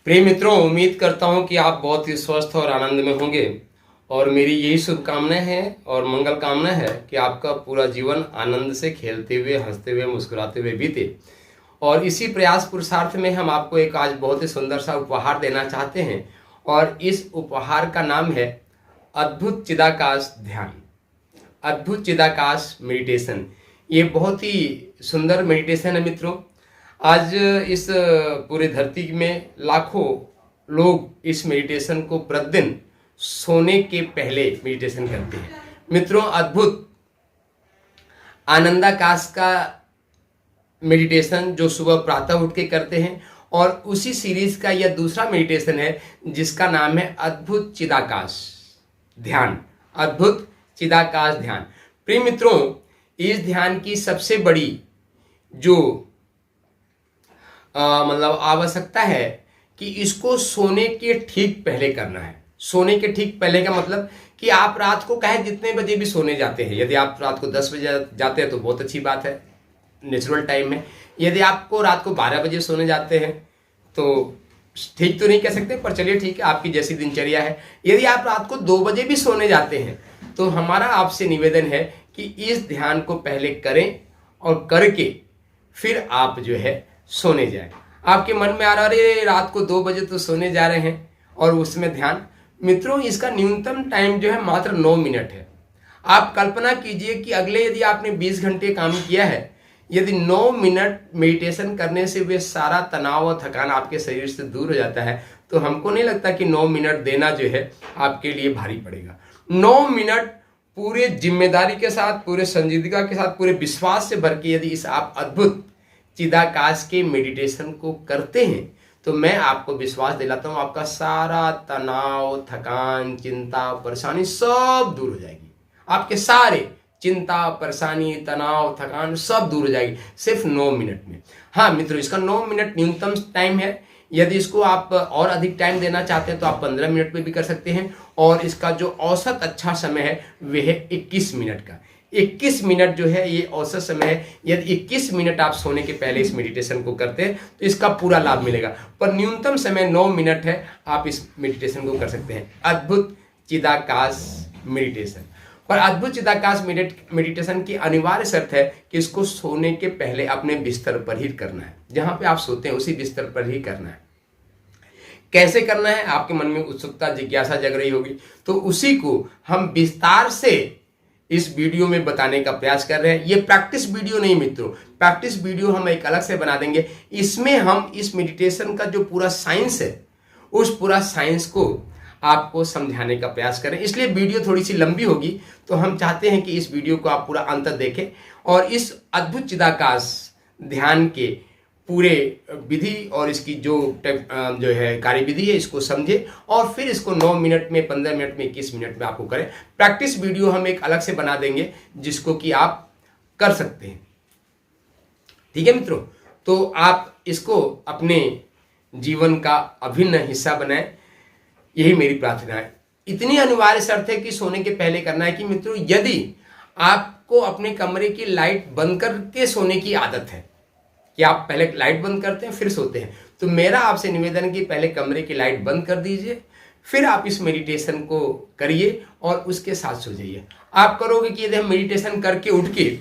प्रिय मित्रों, उम्मीद करता हूं कि आप बहुत ही स्वस्थ और आनंद में होंगे और मेरी यही शुभकामनाएं हैं और मंगल कामना है कि आपका पूरा जीवन आनंद से खेलते हुए, हंसते हुए, मुस्कुराते हुए बीते। और इसी प्रयास पुरुषार्थ में हम आपको एक आज बहुत ही सुंदर सा उपहार देना चाहते हैं और इस उपहार का नाम है अद्भुत चिदाकाश ध्यान, अद्भुत चिदाकाश मेडिटेशन। ये बहुत ही सुंदर मेडिटेशन है मित्रों। आज इस पूरी धरती में लाखों लोग इस मेडिटेशन को प्रतिदिन सोने के पहले मेडिटेशन करते हैं। मित्रों, अद्भुत आनंदाकाश का मेडिटेशन जो सुबह प्रातः उठ के करते हैं, और उसी सीरीज का यह दूसरा मेडिटेशन है जिसका नाम है अद्भुत चिदाकाश ध्यान, अद्भुत चिदाकाश ध्यान। प्रिय मित्रों, इस ध्यान की सबसे बड़ी जो मतलब आवश्यकता है कि इसको सोने के ठीक पहले करना है। सोने के ठीक पहले का मतलब कि आप रात को कहे जितने बजे भी सोने जाते हैं। यदि आप रात को 10 बजे जाते हैं तो बहुत अच्छी बात है, नेचुरल टाइम है। यदि आपको रात को 12 बजे सोने जाते हैं तो ठीक तो नहीं कह सकते, पर चलिए ठीक है, आपकी जैसी दिनचर्या है। यदि आप रात को 2 बजे भी सोने जाते हैं तो हमारा आपसे निवेदन है कि इस ध्यान को पहले करें और करके फिर आप जो है सोने जाए। आपके मन में आ रहा है अरे रात को 2 बजे तो सोने जा रहे हैं और उसमें ध्यान। मित्रों, इसका न्यूनतम टाइम जो है मात्र 9 मिनट है। आप कल्पना कीजिए कि अगले यदि आपने 20 घंटे काम किया है, यदि 9 मिनट मेडिटेशन करने से वे सारा तनाव और थकान आपके शरीर से दूर हो जाता है, तो हमको नहीं लगता कि 9 मिनट देना जो है आपके लिए भारी पड़ेगा। 9 मिनट पूरे जिम्मेदारी के साथ, पूरे संजीदगी के साथ, पूरे विश्वास से भर के यदि इस आप अद्भुत चिदाकाश के मेडिटेशन को करते हैं तो मैं आपको विश्वास दिलाता हूं आपका सारा तनाव, थकान, चिंता, परेशानी सब दूर हो जाएगी। आपके सारे चिंता, परेशानी, तनाव, थकान सब दूर हो जाएगी सिर्फ 9 मिनट में। हाँ मित्रों, इसका 9 मिनट न्यूनतम टाइम है। यदि इसको आप और अधिक टाइम देना चाहते हैं तो आप 15 मिनट में भी कर सकते हैं, और इसका जो औसत अच्छा समय है वह है 21 मिनट का। 21 मिनट जो है ये औसत समय है। यदि 21 मिनट आप सोने के पहले इस मेडिटेशन को करते हैं तो इसका पूरा लाभ मिलेगा, पर न्यूनतम समय 9 मिनट है। आप इस मेडिटेशन को कर सकते हैं, अद्भुत चिदाकाश मेडिटेशन। पर अद्भुत चिदाकाश मेडिटेशन की अनिवार्य शर्त है कि इसको सोने के पहले अपने बिस्तर पर ही करना है। जहां पे आप सोते हैं उसी बिस्तर पर ही करना है। कैसे करना है, आपके मन में उत्सुकता, जिज्ञासा जग रही होगी, तो उसी को हम विस्तार से इस वीडियो में बताने का प्रयास कर रहे हैं। ये प्रैक्टिस वीडियो नहीं मित्रों, प्रैक्टिस वीडियो हम एक अलग से बना देंगे। इसमें हम इस मेडिटेशन का जो पूरा साइंस है उस पूरा साइंस को आपको समझाने का प्रयास करें। इसलिए वीडियो थोड़ी सी लंबी होगी, तो हम चाहते हैं कि इस वीडियो को आप पूरा अंत देखें और इस अद्भुत चिदाकाश ध्यान के पूरे विधि और इसकी जो है कार्यविधि है इसको समझे, और फिर इसको 9 मिनट में, 15 मिनट में, 21 मिनट में आपको करें। प्रैक्टिस वीडियो हम एक अलग से बना देंगे जिसको कि आप कर सकते हैं। ठीक है मित्रों, तो आप इसको अपने जीवन का अभिन्न हिस्सा बनाएं, यही मेरी प्रार्थना है। इतनी अनिवार्य शर्त है कि सोने के पहले करना है कि मित्रों, यदि आपको अपने कमरे की लाइट बंद करके सोने की आदत है कि आप पहले लाइट बंद करते हैं फिर सोते हैं, तो मेरा आपसे निवेदन है कि पहले कमरे की लाइट बंद कर दीजिए, फिर आप इस मेडिटेशन को करिए और उसके साथ सो जाइए। आप करोगे कि यदि हम मेडिटेशन करके उठ के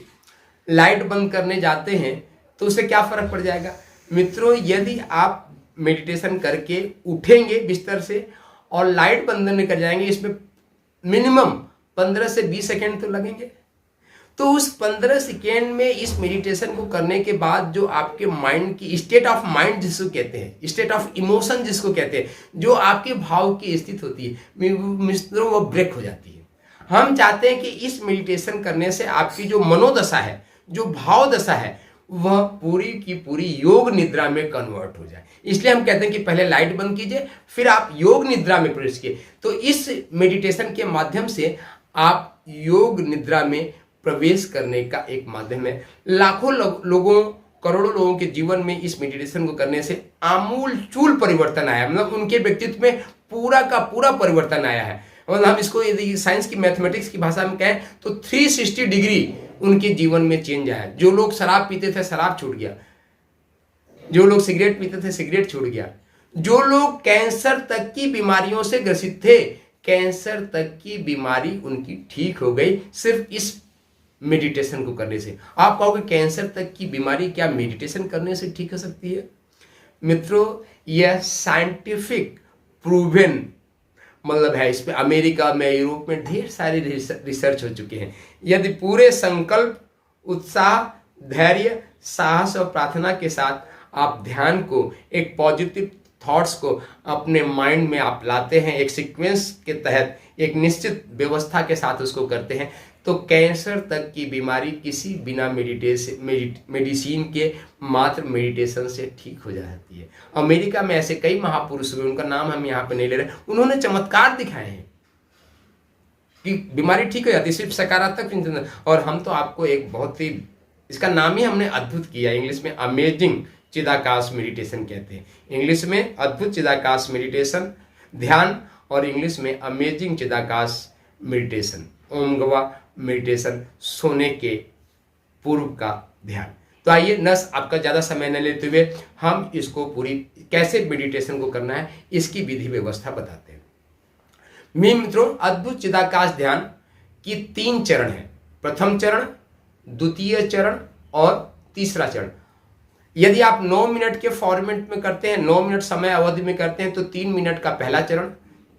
लाइट बंद करने जाते हैं तो उससे क्या फर्क पड़ जाएगा। मित्रों, यदि आप मेडिटेशन करके उठेंगे बिस्तर से और लाइट बंद नहीं कर जाएंगे, इसमें मिनिमम 15 से 20 सेकेंड तो लगेंगे। तो उस 15 सेकेंड में इस मेडिटेशन को करने के बाद जो आपके माइंड की स्टेट ऑफ माइंड जिसको कहते हैं, स्टेट ऑफ इमोशन जिसको कहते हैं, जो आपके भाव की स्थिति होती है मित्रों, वो ब्रेक हो जाती है। हम चाहते हैं कि इस मेडिटेशन करने से आपकी जो मनोदशा है, जो भाव दशा है, वह पूरी की पूरी योग निद्रा में कन्वर्ट हो जाए। इसलिए हम कहते हैं कि पहले लाइट बंद कीजिए, फिर आप योग निद्रा में प्रवेश कीजिए। तो इस मेडिटेशन के माध्यम से आप योग निद्रा में प्रवेश करने का एक माध्यम है। लाखों लोगों, करोड़ों लोगों के जीवन में इस मेडिटेशन को करने से आमूल चूल परिवर्तन आया, मतलब उनके व्यक्तित्व में पूरा का पूरा परिवर्तन आया है। मतलब हम इसको यदि साइंस की, मैथमेटिक्स की भाषा में कहें तो 360 डिग्री उनके जीवन में चेंज आया। जो लोग शराब पीते थे, शराब छूट गया। जो लोग सिगरेट पीते थे, सिगरेट छूट गया। जो लोग कैंसर तक की बीमारियों से ग्रसित थे, कैंसर तक की बीमारी उनकी ठीक हो गई सिर्फ इस मेडिटेशन को करने से। आप कहोगे कैंसर तक की बीमारी क्या मेडिटेशन करने से ठीक हो सकती है? मित्रों, यह साइंटिफिक प्रूवन मतलब है। इस पे अमेरिका में, यूरोप में ढेर सारे रिसर्च हो चुके हैं। यदि पूरे संकल्प, उत्साह, धैर्य, साहस और प्रार्थना के साथ आप ध्यान को, एक पॉजिटिव थॉट्स को अपने माइंड में आप लाते हैं, एक सीक्वेंस के तहत, एक निश्चित व्यवस्था के साथ उसको करते हैं, तो कैंसर तक की बीमारी किसी बिना मेडिसिन के मात्र मेडिटेशन से ठीक हो जाती है। अमेरिका में ऐसे कई महापुरुष हुए, उनका नाम हम यहाँ पे नहीं ले रहे, उन्होंने चमत्कार दिखाए हैं कि बीमारी ठीक हो जाती है सिर्फ सकारात्मक चिंतन। और हम तो आपको एक बहुत ही, इसका नाम ही हमने अद्भुत किया, इंग्लिश में अमेजिंग चिदाकाश मेडिटेशन कहते हैं। इंग्लिश में अद्भुत चिदाकाश मेडिटेशन ध्यान, और इंग्लिश में अमेजिंग चिदाकाश मेडिटेशन, ओम गवा मेडिटेशन, सोने के पूर्व का ध्यान। तो आइए, नस आपका ज़्यादा समय न लेते हुए हम इसको पूरी कैसे मेडिटेशन को करना है इसकी विधि व्यवस्था बताते हैं। मित्रों, अद्भुत चिदाकाश ध्यान की 3 चरण है। प्रथम चरण, द्वितीय चरण और तीसरा चरण। यदि आप 9 मिनट के फॉर्मेट में करते हैं, 9 मिनट समय अवधि में करते हैं, तो 3 मिनट का पहला चरण,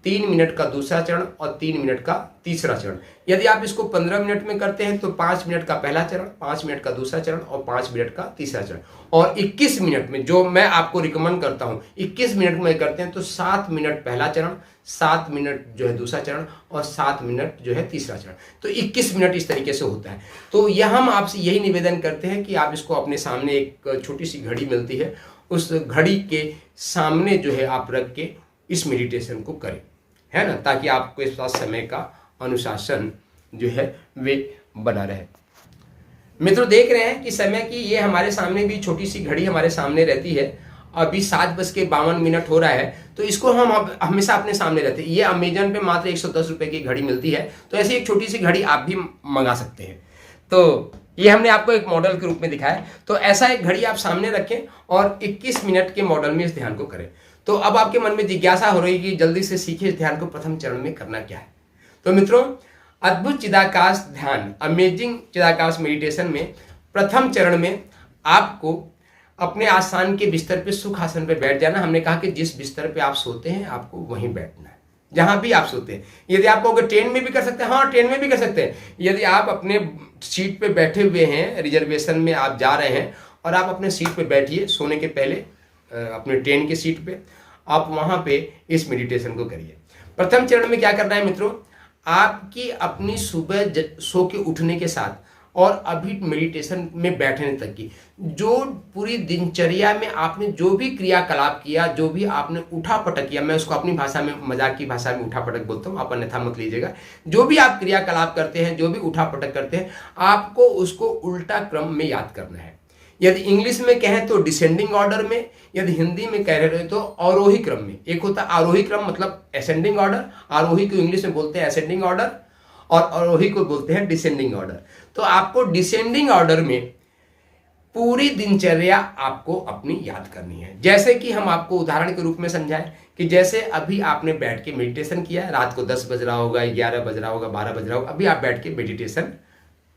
3 मिनट का दूसरा चरण और 3 मिनट का तीसरा चरण। यदि आप इसको 15 मिनट में करते हैं तो 5 मिनट का पहला चरण, 5 मिनट का दूसरा चरण और 5 मिनट का तीसरा चरण। और 21 मिनट में, जो मैं आपको रिकमेंड करता हूं, 21 मिनट में करते हैं तो 7 मिनट पहला चरण, 7 मिनट जो है दूसरा चरण और 7 मिनट जो है तीसरा चरण। तो 21 मिनट इस तरीके से होता है। तो यह हम आपसे यही निवेदन करते हैं कि आप इसको अपने सामने, एक छोटी सी घड़ी मिलती है, उस घड़ी के सामने जो है आप रख के इस मेडिटेशन को करें, है ना, ताकि आपको इस पास समय का अनुशासन जो है वे बना रहे। मित्रों, देख रहे हैं कि समय की ये हमारे सामने भी छोटी सी घड़ी हमारे सामने रहती है। अभी 7:52 हो रहा है, तो इसको हम हमेशा अपने सामने रहते हैं। ये अमेजन पे मात्र 110 रुपए की घड़ी मिलती है, तो ऐसी एक छोटी सी घड़ी आप भी मंगा सकते हैं। तो ये हमने आपको एक मॉडल के रूप में दिखाया। तो ऐसा एक घड़ी आप सामने रखें और 21 मिनट के मॉडल में इस ध्यान को करें। तो अब आपके मन में जिज्ञासा हो रही है कि जल्दी से सीखिए इस ध्यान को प्रथम चरण में करना क्या है। तो मित्रों, अद्भुत चिदाकाश ध्यान, अमेजिंग चिदाकाश मेडिटेशन में प्रथम चरण में आपको अपने आसन के बिस्तर पे, सुख आसन पे बैठ जाना। हमने कहा कि जिस बिस्तर पे आप सोते हैं आपको वहीं बैठना है, जहां भी आप सोते हैं। यदि आप कहोगे ट्रेन में भी कर सकते हैं, हाँ ट्रेन में भी कर सकते हैं। यदि आप अपने सीट पे बैठे हुए हैं, रिजर्वेशन में आप जा रहे हैं और आप अपने सीट पे बैठिए, सोने के पहले अपने ट्रेन की सीट पे आप वहां पे इस मेडिटेशन को करिए। प्रथम चरण में क्या करना है मित्रों, आपकी अपनी सुबह सो के उठने के साथ और अभी मेडिटेशन में बैठने तक की जो पूरी दिनचर्या में आपने जो भी क्रियाकलाप किया, जो भी आपने उठा पटक किया, मैं उसको अपनी भाषा में, मजाक की भाषा में उठा पटक बोलता हूँ, आप अन्यथा मत लीजिएगा। जो भी आप क्रियाकलाप करते हैं, जो भी उठा पटक करते हैं, आपको उसको उल्टा क्रम में याद करना है। यदि इंग्लिश में कहें तो डिसेंडिंग ऑर्डर में, यदि हिंदी में कह रहे तो अवरोही क्रम में। एक होता है आरोही क्रम, मतलब असेंडिंग ऑर्डर, आरोही को इंग्लिश में बोलते हैं असेंडिंग ऑर्डर और अवरोही को बोलते हैं डिसेंडिंग ऑर्डर। तो आपको डिसेंडिंग ऑर्डर में पूरी दिनचर्या आपको अपनी याद करनी है। जैसे कि हम आपको उदाहरण के रूप में समझाएं कि जैसे अभी आपने बैठ के मेडिटेशन किया, रात को 10 बज रहा होगा, 11 बज रहा होगा, 12 बज रहा होगा, अभी आप बैठ के मेडिटेशन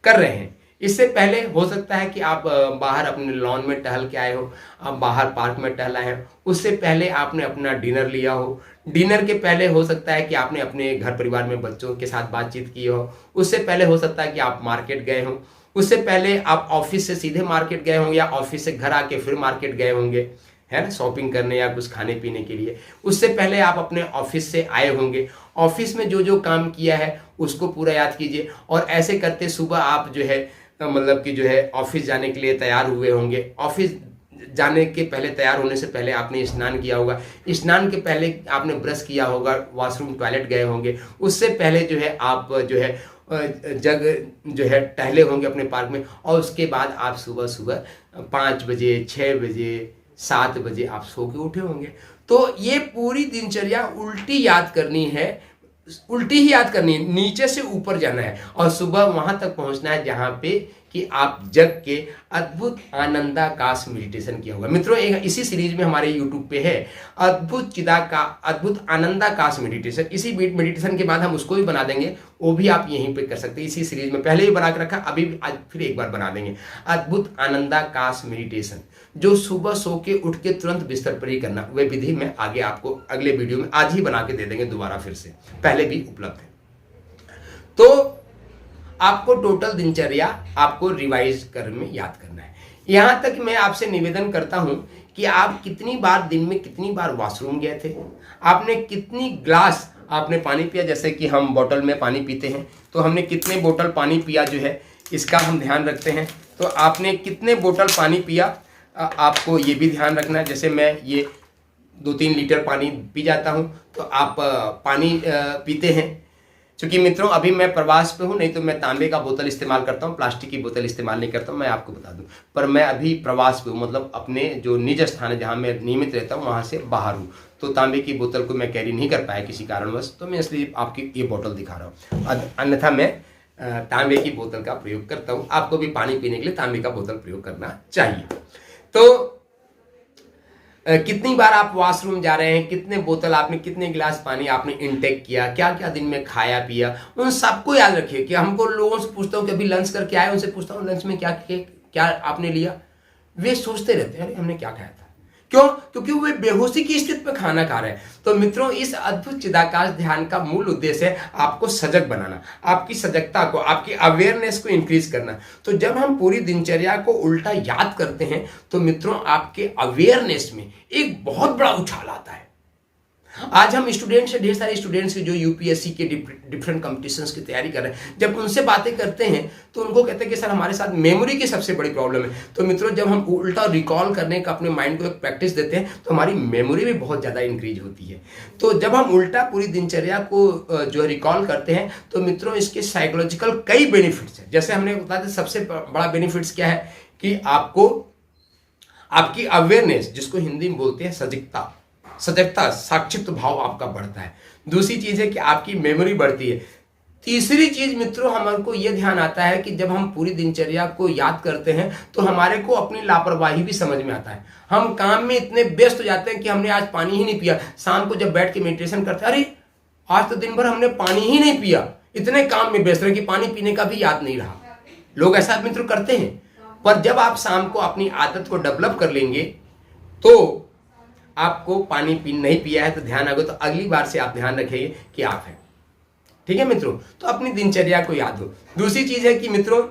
कर रहे हैं। इससे पहले हो सकता है कि आप बाहर अपने लॉन में टहल के आए हो, आप बाहर पार्क में टहला है, उससे पहले आपने अपना डिनर लिया हो, डिनर के पहले हो सकता है कि आपने अपने घर परिवार में बच्चों के साथ बातचीत की हो, उससे पहले हो सकता है कि आप मार्केट गए हो, उससे पहले आप ऑफिस से सीधे मार्केट गए होंगे या ऑफिस से घर आके फिर मार्केट गए होंगे, है ना, शॉपिंग करने या कुछ खाने पीने के लिए। उससे पहले आप अपने ऑफिस से आए होंगे, ऑफिस में जो जो काम किया है उसको पूरा याद कीजिए। और ऐसे करते सुबह आप जो है मतलब कि जो है ऑफिस जाने के लिए तैयार हुए होंगे। ऑफिस जाने के पहले, तैयार होने से पहले आपने स्नान किया होगा, स्नान के पहले आपने ब्रश किया होगा, वॉशरूम टॉयलेट गए होंगे, उससे पहले जो है आप जो है जग जो है टहले होंगे अपने पार्क में, और उसके बाद आप सुबह सुबह 5 बजे, 6 बजे, 7 बजे आप सो के उठे होंगे। तो ये पूरी दिनचर्या उल्टी याद करनी है, उल्टी ही याद करनी है, नीचे से ऊपर जाना है और सुबह वहां तक पहुंचना है जहां पे कि आप जग के अद्भुत आनंदाकाश मेडिटेशन किया होगा। मित्रों एक इसी सीरीज में हमारे यूट्यूब पे है अद्भुत आनंदाकाश मेडिटेशन। इसी मेडिटेशन के बाद हम उसको भी बना देंगे, वो भी आप यहीं पे कर सकते हैं। इसी सीरीज में पहले ही बना के रखा, अभी आज फिर एक बार बना देंगे अद्भुत आनंदाकाश मेडिटेशन, जो सुबह सो के उठ के तुरंत बिस्तर पर ही करना। वह विधि मैं आगे आपको अगले वीडियो में आज ही बना के दे देंगे दोबारा, फिर से पहले भी उपलब्ध है। तो आपको टोटल दिनचर्या आपको रिवाइज कर में याद करना है। यहां तक मैं आपसे निवेदन करता हूं कि आप कितनी बार दिन में कितनी बार वॉशरूम गए थे, आपने कितनी ग्लास आपने पानी पिया। जैसे कि हम बोतल में पानी पीते हैं, तो हमने कितने बोतल पानी पिया जो है इसका हम ध्यान रखते हैं। तो आपने कितने बोतल पानी पिया आपको ये भी ध्यान रखना है। जैसे मैं ये 2-3 लीटर पानी पी जाता हूँ, तो आप पानी पीते हैं। क्योंकि मित्रों अभी मैं प्रवास पे हूँ, नहीं तो मैं तांबे का बोतल इस्तेमाल करता हूँ, प्लास्टिक की बोतल इस्तेमाल नहीं करता हूँ, मैं आपको बता दूँ। पर मैं अभी प्रवास पे हूँ, मतलब अपने जो निज स्थान है जहाँ मैं नियमित रहता हूँ वहाँ से बाहर हूँ, तो तांबे की बोतल को मैं कैरी नहीं कर पाया किसी कारणवश, तो मैं इसलिए आपकी ये बोतल दिखा रहा हूँ। अन्यथा मैं तांबे की बोतल का प्रयोग करता हूँ। आपको भी पानी पीने के लिए तांबे का बोतल प्रयोग करना चाहिए। तो कितनी बार आप वॉशरूम जा रहे हैं, कितने बोतल आपने, कितने गिलास पानी आपने इनटेक किया, क्या क्या दिन में खाया पिया, उन सबको याद रखिए। कि हमको लोगों से पूछता हूँ कि अभी लंच करके आए, उनसे पूछता हूँ लंच में क्या क्या आपने लिया, वे सोचते रहते हैं अरे हमने क्या खाया था। क्यों? क्योंकि वे बेहोशी की स्थिति में खाना खा रहे हैं। तो मित्रों इस अद्भुत चिदाकाश ध्यान का मूल उद्देश्य है आपको सजग बनाना, आपकी सजगता को, आपकी अवेयरनेस को इंक्रीज करना। तो जब हम पूरी दिनचर्या को उल्टा याद करते हैं तो मित्रों आपके अवेयरनेस में एक बहुत बड़ा उछाल आता है। आज हम स्टूडेंट्स से, ढेर सारे स्टूडेंट्स जो यूपीएससी के डिफरेंट कॉम्पिटिशन्स की तैयारी कर रहे हैं, जब उनसे बातें करते हैं तो उनको कहते हैं कि सर हमारे साथ मेमोरी की सबसे बड़ी प्रॉब्लम है। तो मित्रों जब हम उल्टा रिकॉल करने का अपने माइंड को एक प्रैक्टिस देते हैं तो हमारी मेमोरी भी बहुत ज़्यादा इंक्रीज होती है। तो जब हम उल्टा पूरी दिनचर्या को जो रिकॉल करते हैं तो मित्रों इसके साइकोलॉजिकल कई बेनिफिट्स हैं। जैसे हमने बताया था सबसे बड़ा बेनिफिट्स क्या है कि आपको आपकी अवेयरनेस, जिसको हिंदी में बोलते हैं सजगता, साक्षित्व भाव आपका बढ़ता है। दूसरी चीज है कि आपकी मेमोरी बढ़ती है। तीसरी चीज मित्रों हमको यह ध्यान आता है कि जब हम पूरी दिनचर्या को याद करते हैं तो हमारे को अपनी लापरवाही भी समझ में आता है। हम काम में इतने व्यस्त हो जाते हैं कि हमने आज पानी ही नहीं पिया। शाम को जब बैठ के मेडिटेशन करते हैं, अरे आज तो दिन भर हमने पानी ही नहीं पिया, इतने काम में व्यस्त रहे कि पानी पीने का भी याद नहीं रहा। लोग ऐसा मित्रों करते हैं। पर जब आप शाम को अपनी आदत को डेवलप कर लेंगे तो आपको पानी नहीं पिया है तो ध्यान आएगा, तो अगली बार से आप ध्यान रखेंगे कि आप हैं। ठीक है मित्रों, तो अपनी दिनचर्या को याद हो। दूसरी चीज है कि मित्रों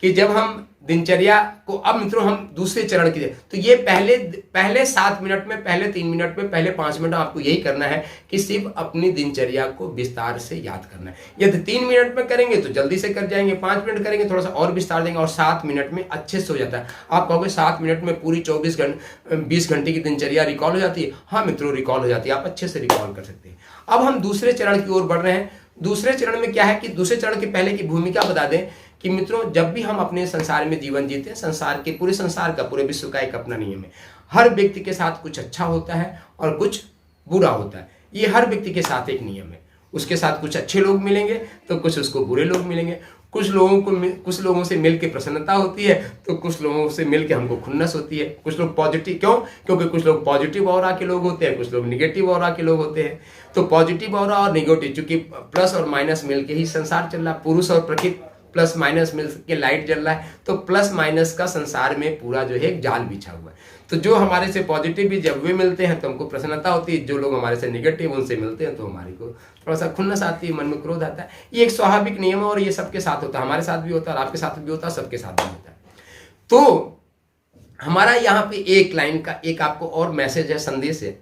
कि जब हम दिनचर्या को, अब मित्रों हम दूसरे चरण की, तो ये पहले 7 मिनट में, पहले 3 मिनट में, पहले 5 मिनट आपको यही करना है कि सिर्फ अपनी दिनचर्या को विस्तार से याद करना है। यदि 3 मिनट में करेंगे तो जल्दी से कर जाएंगे, 5 मिनट करेंगे थोड़ा सा और विस्तार देंगे, और 7 मिनट में अच्छे से हो जाता है। आप कहोगे 7 मिनट में पूरी 20 घंटे की दिनचर्या रिकॉल हो जाती है? हाँ मित्रों रिकॉल हो जाती है, आप अच्छे से रिकॉल कर सकते हैं। अब हम दूसरे चरण की ओर बढ़ रहे हैं। दूसरे चरण में क्या है कि दूसरे चरण के पहले की भूमिका बता दें कि मित्रों जब भी हम अपने संसार में जीवन जीते हैं, पूरे संसार का, पूरे विश्व का एक अपना नियम है। हर व्यक्ति के साथ कुछ अच्छा होता है और कुछ बुरा होता है। ये हर व्यक्ति के साथ एक नियम है। उसके साथ कुछ अच्छे लोग मिलेंगे तो कुछ उसको बुरे लोग मिलेंगे। कुछ लोगों से मिल के प्रसन्नता होती है तो कुछ लोगों से मिल के हमको खुन्नस होती है। कुछ लोग पॉजिटिव, क्योंकि कुछ लोग पॉजिटिव ऑरा के लोग होते हैं, कुछ लोग निगेटिव ऑरा के लोग होते हैं। तो पॉजिटिव ऑरा और निगेटिव, चूंकि प्लस और माइनस मिल के ही संसार चल रहा है, पुरुष और प्रकृति प्लस माइनस मिल के लाइट जल रहा है, तो प्लस माइनस का संसार में पूरा जो है एक जाल बिछा हुआ है। तो जो हमारे से पॉजिटिव भी जब वे मिलते हैं तो हमको प्रसन्नता होती है, जो लोग हमारे से निगेटिव उनसे मिलते हैं तो हमारे को थोड़ा सा खुन्नस आती है, मन में क्रोध आता है। ये एक स्वाभाविक नियम है और ये सबके साथ होता है, हमारे साथ भी होता है, आपके साथ भी होता है, सबके साथ भी होता है। तो हमारा यहाँ पे एक लाइन का एक आपको और मैसेज है, संदेश है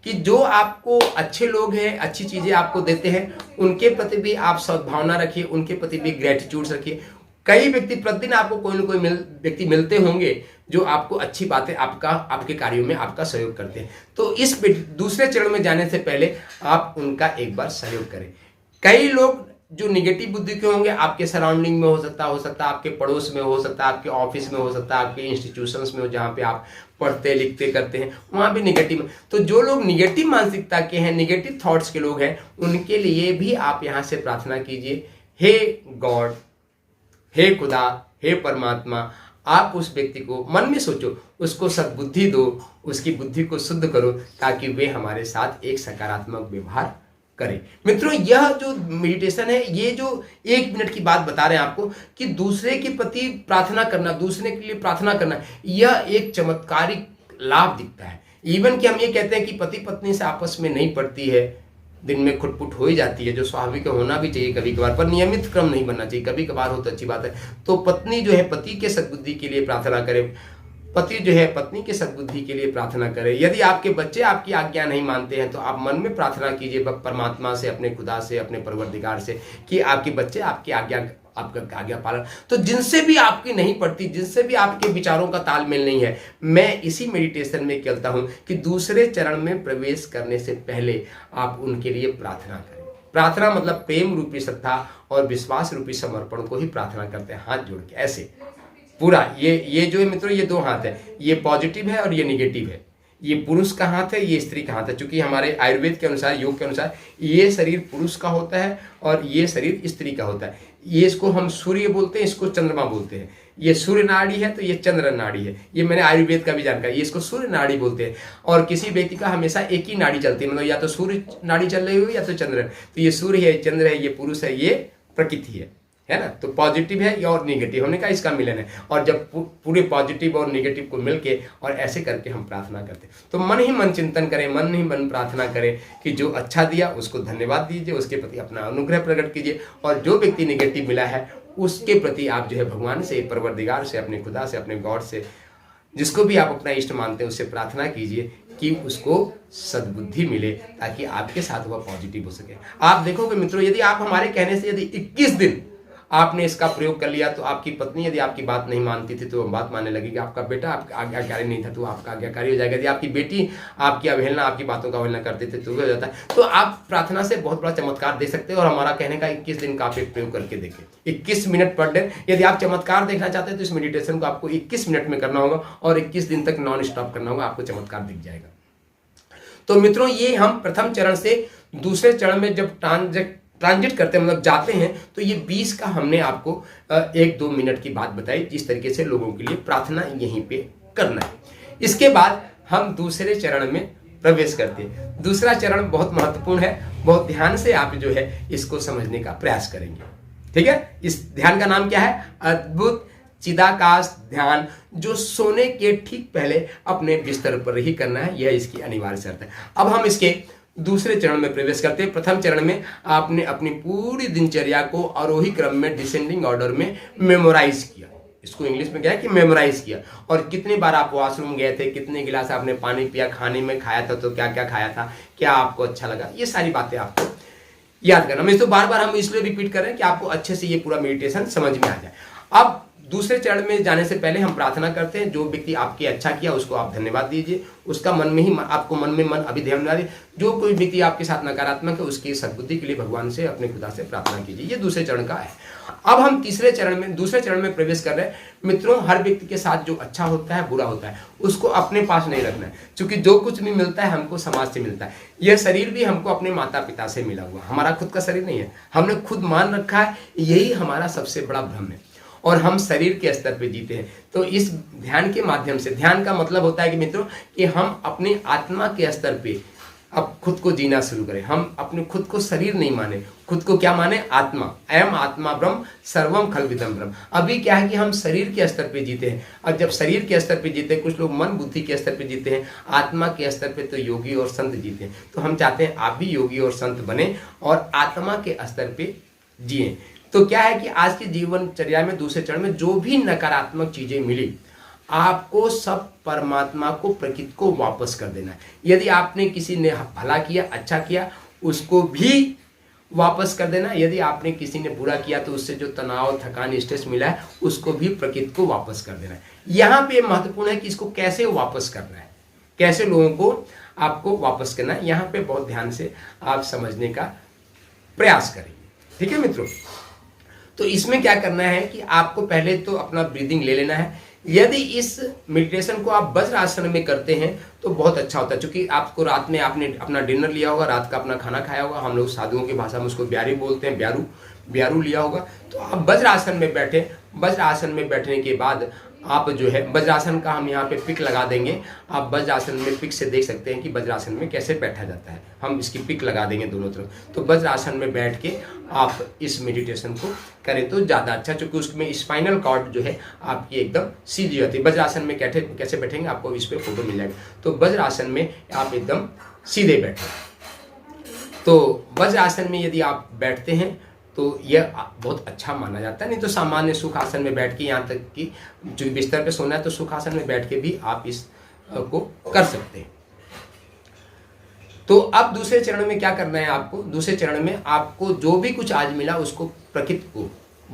कि जो आपको अच्छे लोग हैं, अच्छी चीजें आपको देते हैं, उनके प्रति भी आप सद्भावना रखिए, उनके प्रति भी ग्रेटिट्यूड रखिए। कई व्यक्ति प्रतिदिन आपको कोई ना कोई व्यक्ति मिलते होंगे जो आपको अच्छी बातें, आपके कार्यों में आपका सहयोग करते हैं। तो इस दूसरे चरण में जाने से पहले आप उनका एक बार सहयोग करें। कई लोग जो निगेटिव बुद्धि के होंगे, आपके सराउंडिंग में हो सकता है आपके पड़ोस में हो सकता है, आपके ऑफिस में हो सकता है, आपके इंस्टीट्यूशंस में हो जहाँ पे आप पढ़ते लिखते करते हैं, वहाँ भी निगेटिव। तो जो लोग निगेटिव मानसिकता के हैं, निगेटिव थॉट्स के लोग हैं, उनके लिए भी आप यहाँ से प्रार्थना कीजिए, हे गॉड, हे खुदा, हे परमात्मा, आप उस व्यक्ति को मन में सोचो, उसको सद्बुद्धि दो, उसकी बुद्धि को शुद्ध करो, ताकि वे हमारे साथ एक सकारात्मक व्यवहार करें। मित्रों, यह जो मेडिटेशन है, ये जो 1 मिनट की बात बता रहे हैं आपको कि दूसरे के प्रति प्रार्थना करना, दूसरे के लिए प्रार्थना करना, यह एक चमत्कारिक लाभ दिखता है। इवन कि हम ये कहते हैं कि पति पत्नी से आपस में नहीं पड़ती है, दिन में खुटपुट हो ही जाती है, जो स्वाभाविक होना भी चाहिए कभी कभार, पर नियमित क्रम नहीं बनना चाहिए। कभी कभार हो तो अच्छी बात है। तो पत्नी जो है पति के सद्बुद्धि के लिए प्रार्थना करे, पति जो है पत्नी के सद्बुद्धि के लिए प्रार्थना करे। यदि आपके बच्चे आपकी आज्ञा नहीं मानते हैं तो आप मन में प्रार्थना कीजिए परमात्मा से, अपने खुदा से, अपने परवरदिगार से, कि आपके बच्चे आपकी आपका आज्ञा पालन। तो जिनसे भी आपकी नहीं पड़ती, जिनसे भी आपके विचारों का तालमेल नहीं है, मैं इसी मेडिटेशन में कहता हूं कि दूसरे चरण में प्रवेश करने से पहले आप उनके लिए प्रार्थना करें। प्रार्थना मतलब प्रेम रूपी श्रद्धा और विश्वास रूपी समर्पण को ही प्रार्थना करते हैं, हाथ जोड़ के ऐसे पूरा। ये जो है मित्रों, ये 2 हाथ है, ये पॉजिटिव है और ये निगेटिव है। ये पुरुष का हाथ है, ये स्त्री का हाथ है। चूंकि हमारे आयुर्वेद के अनुसार, योग के अनुसार, ये शरीर पुरुष का होता है और ये शरीर स्त्री का होता है। ये इसको हम सूर्य बोलते हैं, इसको चंद्रमा बोलते हैं। ये सूर्य नाड़ी है तो ये चंद्र नाड़ी है। ये मैंने आयुर्वेद का भी जानकारी, ये इसको सूर्य नाड़ी बोलते हैं। और किसी व्यक्ति का हमेशा एक ही नाड़ी चलती है, मतलब या तो सूर्य नाड़ी चल रही हो या तो चंद्र। तो ये सूर्य है, चंद्र है, ये पुरुष है, ये प्रकृति है ना। तो पॉजिटिव है और निगेटिव होने का इसका मिलन है। और जब पूरे पॉजिटिव और निगेटिव को मिलके और ऐसे करके हम प्रार्थना करते हैं, तो मन ही मन चिंतन करें, मन ही मन प्रार्थना करें कि जो अच्छा दिया उसको धन्यवाद दीजिए, उसके प्रति अपना अनुग्रह प्रकट कीजिए। और जो व्यक्ति निगेटिव मिला है उसके प्रति आप जो है भगवान से, परवरदिगार से, अपने खुदा से, अपने गॉड से, जिसको भी आप अपना इष्ट मानते हैं, उससे प्रार्थना कीजिए कि उसको सद्बुद्धि मिले, ताकि आपके साथ वह पॉजिटिव हो सके। आप देखोगे मित्रों, यदि आप हमारे कहने से यदि 21 दिन आपने इसका प्रयोग कर लिया, तो आपकी पत्नी यदि आपकी बात नहीं मानती थी तो वो बात मानने लगेगी। आपका बेटा आपका आज्ञाकारी नहीं था तो आपका आज्ञाकारी हो जाएगा। यदि आपकी बेटी आपकी अवहेलना, आपकी बातों का अवहेलना करती थी तो हो जाता है। तो आप प्रार्थना से बहुत बड़ा चमत्कार दे सकते हो। और हमारा कहने का 21 दिन का आप एक प्रयोग करके देखें, 21 मिनट पर डे। यदि आप चमत्कार देखना चाहते हैं तो इस मेडिटेशन को आपको 21 मिनट में करना होगा और 21 दिन तक नॉन स्टॉप करना होगा, आपको चमत्कार दिख जाएगा। तो मित्रों, ये हम प्रथम चरण से दूसरे चरण में जब ट्रांजिट करते हैं, मतलब जाते हैं, तो ये 20 का हमने आपको 1-2 मिनट की बात बताई, जिस तरीके से लोगों के लिए प्रार्थना यहीं पे करना है। इसके बाद हम दूसरे चरण में प्रवेश करते हैं। दूसरा चरण बहुत महत्वपूर्ण है, बहुत ध्यान से आप जो है इसको समझने का प्रयास करेंगे। ठीक है, इस ध्यान का नाम क्या है? अद्भुत चिदाकाश ध्यान, जो सोने के ठीक पहले अपने बिस्तर पर ही करना है, यह इसकी अनिवार्य शर्त है। अब हम इसके दूसरे चरण में प्रवेश करते हैं। प्रथम चरण में आपने अपनी पूरी दिनचर्या को आरोही क्रम में, डिसेंडिंग ऑर्डर में मेमोराइज किया। इसको इंग्लिश में क्या है कि मेमोराइज किया। और कितने बार आप वॉशरूम गए थे, कितने गिलास आपने पानी पिया, खाने में खाया था तो क्या क्या खाया था, क्या आपको अच्छा लगा, ये सारी बातें आपको याद करना। मैं तो बार बार हम इसलिए रिपीट कर रहे हैं कि आपको अच्छे से ये पूरा मेडिटेशन समझ में आ जाए। अब दूसरे चरण में जाने से पहले हम प्रार्थना करते हैं। जो व्यक्ति आपके अच्छा किया उसको आप धन्यवाद दीजिए, उसका मन में ही आपको मन में मन अभी धन्यवाद दीजिए। जो कोई व्यक्ति आपके साथ नकारात्मक है उसकी सद्बुद्धि के लिए भगवान से, अपने खुदा से प्रार्थना कीजिए। ये दूसरे चरण का है। अब हम दूसरे चरण में प्रवेश कर रहे हैं। मित्रों, हर व्यक्ति के साथ जो अच्छा होता है, बुरा होता है, उसको अपने पास नहीं रखना है, क्योंकि जो कुछ भी मिलता है हमको समाज से मिलता है। यह शरीर भी हमको अपने माता पिता से मिला हुआ, हमारा खुद का शरीर नहीं है। हमने खुद मान रखा है, यही हमारा सबसे बड़ा भ्रम है। और हम शरीर के स्तर पे जीते हैं। तो इस ध्यान के माध्यम से, ध्यान का मतलब होता है कि मित्रों कि हम अपने आत्मा के स्तर पे अब खुद को जीना शुरू करें। हम अपने खुद को शरीर नहीं माने, खुद को क्या माने? आत्मा। अयम आत्मा ब्रह्म सर्वम खल्विदम ब्रह्म। अभी क्या है कि हम शरीर के स्तर पे जीते हैं। और जब शरीर के स्तर पे जीते हैं, कुछ लोग मन बुद्धि के स्तर पे जीते हैं, आत्मा के स्तर पे तो योगी और संत जीते हैं। तो हम चाहते हैं आप भी योगी और संत बने और आत्मा के स्तर पे जिए। तो क्या है कि आज की जीवनचर्या में दूसरे चरण में जो भी नकारात्मक चीजें मिली, आपको सब परमात्मा को, प्रकृति को वापस कर देना है। यदि आपने किसी ने भला किया, अच्छा किया, उसको भी वापस कर देना। यदि आपने किसी ने बुरा किया तो उससे जो तनाव, थकान, स्ट्रेस मिला है, उसको भी प्रकृति को वापस कर देना है। यहाँ पे महत्वपूर्ण है कि इसको कैसे वापस करना है, कैसे लोगों को आपको वापस करना है। यहाँ पे बहुत ध्यान से आप समझने का प्रयास करेंगे। ठीक है मित्रों, तो इसमें क्या करना है कि आपको पहले तो अपना ब्रीदिंग ले लेना है यदि इस मेडिटेशन को आप वज्र आसन में करते हैं तो बहुत अच्छा होता है, क्योंकि आपको रात में आपने अपना डिनर लिया होगा, रात का अपना खाना खाया होगा, हम लोग साधुओं की भाषा में उसको ब्यारी बोलते हैं, ब्यारू ब्यारू लिया होगा, तो आप वज्र आसन में बैठे। वज्र आसन में बैठने के बाद आप जो है वज्रासन का हम यहाँ पे पिक लगा देंगे, आप वज्रासन में पिक से देख सकते हैं कि वज्रासन में कैसे बैठा जाता है, हम इसकी पिक लगा देंगे दोनों तरफ। तो वज्रासन में बैठ के आप इस मेडिटेशन को करें तो ज़्यादा अच्छा, क्योंकि उसमें स्पाइनल कॉर्ड जो है आपकी एकदम सीधी होती है। वज्रासन में कैसे बैठेंगे आपको इस पर फोटो मिल जाएगा। तो वज्रासन में आप एकदम सीधे बैठे। तो वज्रासन में यदि आप बैठते हैं तो यह बहुत अच्छा माना जाता है। नहीं तो सामान्य सुख आसन में बैठ के, यहाँ तक कि जो बिस्तर पे सोना है तो सुख आसन में बैठ के भी आप इस को कर सकते हैं। तो अब दूसरे चरण में क्या करना है आपको? दूसरे चरण में आपको जो भी कुछ आज मिला उसको प्रकृति को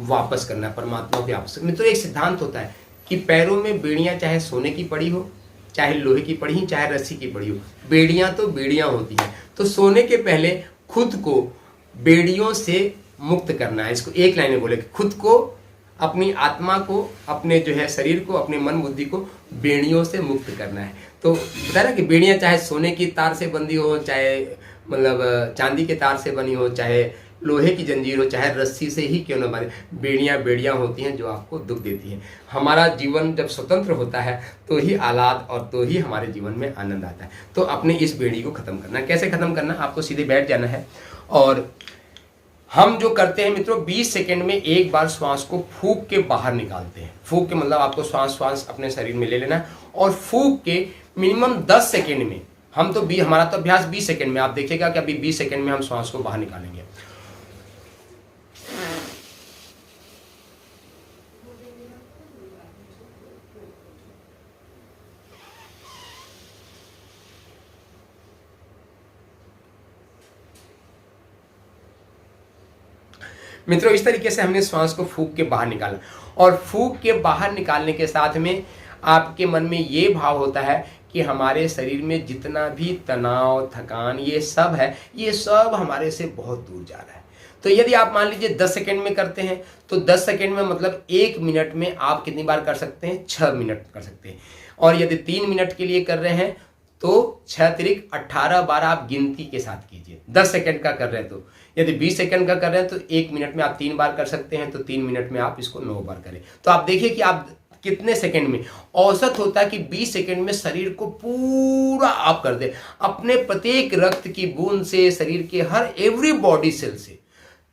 वापस करना है, परमात्मा को वापस। मित्रों, एक सिद्धांत होता है कि पैरों में बेड़ियां चाहे सोने की पड़ी हो, चाहे लोहे की पड़ी हो, चाहे रस्सी की पड़ी हो, बेड़ियां तो बेड़ियां होती हैं। तो सोने के पहले खुद को बेड़ियों से मुक्त करना है। इसको एक लाइन में बोले, खुद को, अपनी आत्मा को, अपने जो है शरीर को, अपने मन बुद्धि को बेड़ियों से मुक्त करना है। तो बता रहा कि बेड़ियां चाहे सोने की तार से बंधी हो, चाहे मतलब चांदी के तार से बनी हो, चाहे लोहे की जंजीर हो, चाहे रस्सी से ही क्यों न बने, बेड़ियां होती हैं जो आपको दुख देती हैं। हमारा जीवन जब स्वतंत्र होता है तो ही आह्लाद और तो ही हमारे जीवन में आनंद आता है। तो अपने इस बेड़ी को खत्म करना है। कैसे खत्म करना? आपको सीधे बैठ जाना है और हम जो करते हैं मित्रों, 20 सेकंड में एक बार श्वास को फूंक के बाहर निकालते हैं। फूंक के मतलब आपको श्वास अपने शरीर में ले लेना है और फूंक के मिनिमम 10 सेकंड में, हम तो हमारा तो अभ्यास 20 सेकंड में, आप देखिएगा कि अभी 20 सेकंड में हम श्वास को बाहर निकालेंगे। मित्रों, इस तरीके से हमने श्वास को फूंक के बाहर निकाला और फूंक के बाहर निकालने के साथ में आपके मन में ये भाव होता है कि हमारे शरीर में जितना भी तनाव, थकान, ये सब है, ये सब हमारे से बहुत दूर जा रहा है। तो यदि आप मान लीजिए 10 सेकंड में करते हैं तो 10 सेकंड में मतलब 1 मिनट में आप कितनी बार कर सकते हैं? 6 मिनट कर सकते हैं। और यदि 3 मिनट के लिए कर रहे हैं तो 6 तिरिक 18 बार आप गिनती के साथ कीजिए। 10 सेकंड का कर रहे हैं तो, यदि 20 सेकंड का कर रहे हैं तो 1 मिनट में आप 3 बार कर सकते हैं, तो 3 मिनट में आप इसको 9 बार करें। तो आप देखिए कि आप कितने सेकंड में, औसत होता है कि 20 सेकंड में शरीर को पूरा आप कर दे, अपने प्रत्येक रक्त की बूंद से, शरीर के हर एवरी बॉडी सेल से,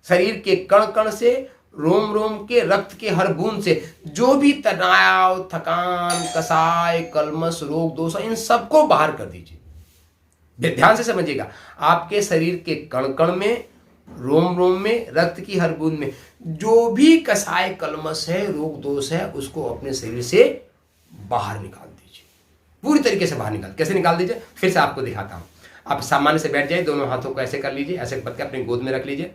शरीर के कण कण से, रोम रोम के, रक्त के हर बूंद से जो भी तनाव, थकान, कसाय, कलमश, रोग, दोष, इन सबको बाहर कर दीजिए। ध्यान से समझिएगा, आपके शरीर के कण कण में, रोम रोम में, रक्त की हर बूंद में जो भी कसाय, कलमश है, रोग दोष है, उसको अपने शरीर से बाहर निकाल दीजिए, पूरी तरीके से बाहर निकाल। कैसे निकाल दीजिए? फिर से आपको दिखाता हूं। आप सामान्य से बैठ जाइए, दोनों हाथों को ऐसे कर लीजिए, ऐसे करके अपनी गोद में रख लीजिए।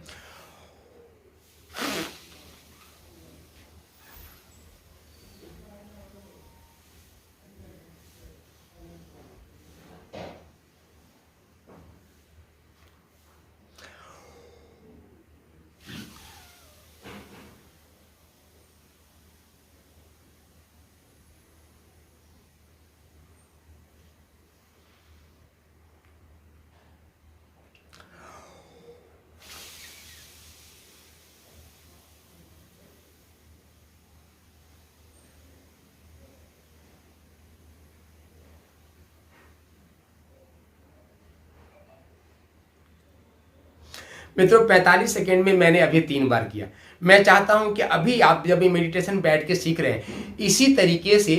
मित्रों, 45 सेकेंड में मैंने अभी 3 बार किया। मैं चाहता हूं कि अभी आप जब ये मेडिटेशन बैठ के सीख रहे हैं, इसी तरीके से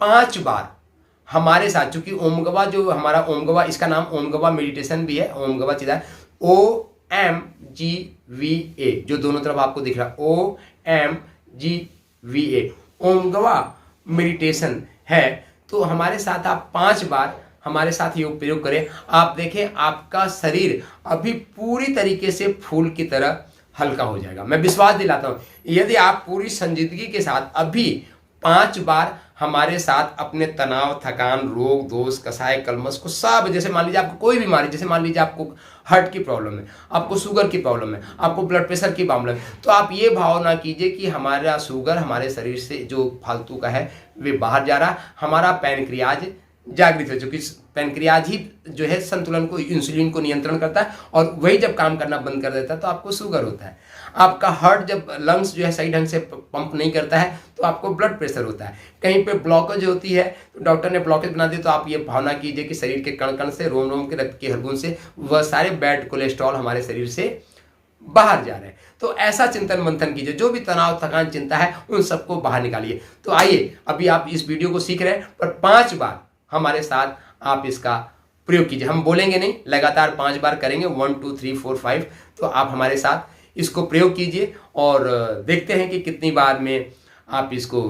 5 बार हमारे साथ, चूंकि ओमगवा जो हमारा ओमगवा, इसका नाम ओमगवा मेडिटेशन भी है, ओमगवा चिदा, OMGVA, जो दोनों तरफ आपको दिख रहा, OMGVA ओमगवा मेडिटेशन है। तो हमारे साथ आप 5 बार हमारे साथ ये प्रयोग करें। आप देखें आपका शरीर अभी पूरी तरीके से फूल की तरह हल्का हो जाएगा। मैं विश्वास दिलाता हूं, यदि आप पूरी संजीदगी के साथ अभी 5 बार हमारे साथ अपने तनाव, थकान, रोग, दोष, कसाय, कलमश को सब, जैसे मान लीजिए आपको कोई बीमारी, जैसे मान लीजिए आपको हार्ट की प्रॉब्लम है, आपको शुगर की प्रॉब्लम है, आपको ब्लड प्रेशर की प्रॉब्लम है, तो आप ये भावना कीजिए कि हमारा शुगर हमारे शरीर से जो फालतू का है वे बाहर जा रहा, हमारा पैनक्रियाज जागृत है, जो कि पैनक्रियाज ही जो है संतुलन को, इंसुलिन को नियंत्रण करता है, और वही जब काम करना बंद कर देता है तो आपको शुगर होता है। आपका हार्ट जब लंग्स जो है सही ढंग से पंप नहीं करता है तो आपको ब्लड प्रेशर होता है। कहीं पे ब्लॉकेज होती है तो डॉक्टर ने ब्लॉकेज बना दी, तो आप ये भावना कीजिए कि शरीर के कण कण से, रोम रोम के, रक्त के हरगुन से वह सारे बैड कोलेस्ट्रॉल हमारे शरीर से बाहर जा रहे हैं। तो ऐसा चिंतन मंथन कीजिए, जो भी तनाव, थकान, चिंता है उन सबको बाहर निकालिए। तो आइए, अभी आप इस वीडियो को सीख रहे हैं, पर 5 बार हमारे साथ आप इसका प्रयोग कीजिए। हम बोलेंगे नहीं, लगातार 5 बार करेंगे, 1 2 3 4 5। तो आप हमारे साथ इसको प्रयोग कीजिए और देखते हैं कि कितनी बार में आप इसको